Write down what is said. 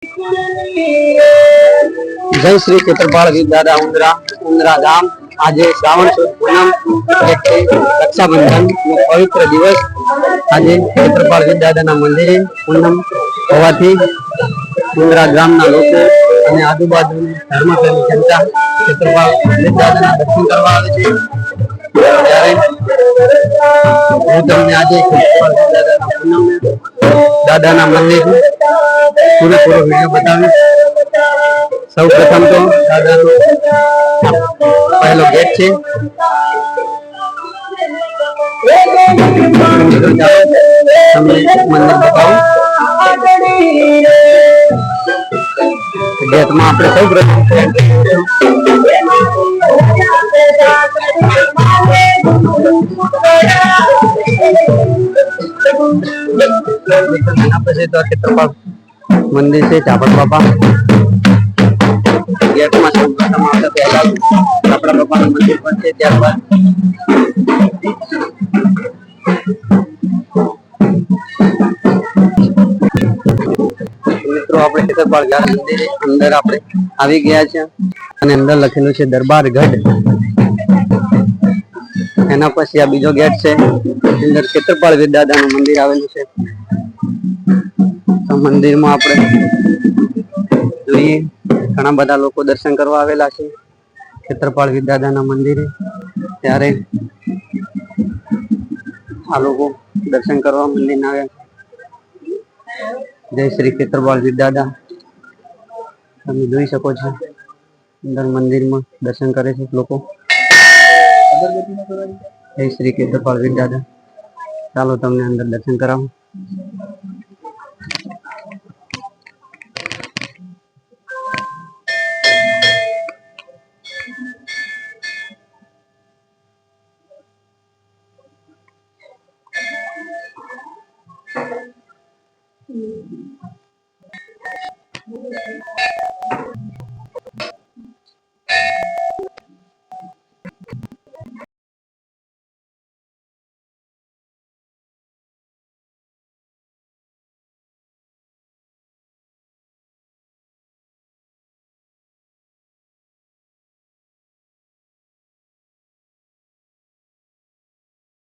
જય શ્રી ખેતરપાળ દાદા ઉંદરા ગામ। આજે શ્રાવણ સુદ પૂનમ રક્ષાબંધન નો પવિત્ર દિવસ। આજે ખેતરપાળ દાદાના મંદિરે પૂનમ હોવાથી ઉંદરા ગામના લોકો અને આજુબાજુની ધર્મપ્રેમી જનતા ખેતરપાળ દાદાના દર્શન કરવા આવે છે। ત્યારે હું તમને આજે ખેતરપાળ દાદાના મંદિર પૂરેપૂરો વિડીયો બતાવીશ। સૌ પ્રથમ તો દાદાનો પહેલો ગેટ છે। તમને મંદિર બતાવું। ગેટમાં આપણે સૌ પ્રથમ ખેતરપાળ મંदिर से चापड़ बापा गेट में सौ प्रथम आपने पहला चापड़ बापा मंदिर पर से त्यारबाद मित्रों આપણે ખેતરપાળ મંદિર અંદર આપણે આવી ગયા છે અને અંદર લખેલું છે દરબારગઢ। એના પછી આ બીજો ગેટ છે। અંદર ખેતરપાળ દાદાનું મંદિર આવેલું છે। તો મંદિરમાં આપણે જોઈએ ઘણા બધા લોકો દર્શન કરવા આવેલા છે ખેતરપાળ દાદાના મંદિરે। ત્યારે આ લોકો દર્શન કરવા મંદિરના આવ્યા। જય શ્રી ખેતરપાળ દાદા। તમે જોઈ શકો છો અંદર મંદિરમાં દર્શન કરે છે લોકો। જય શ્રી ખેતરપાળ દાદા। ચાલો તમને અંદર દર્શન કરાવું।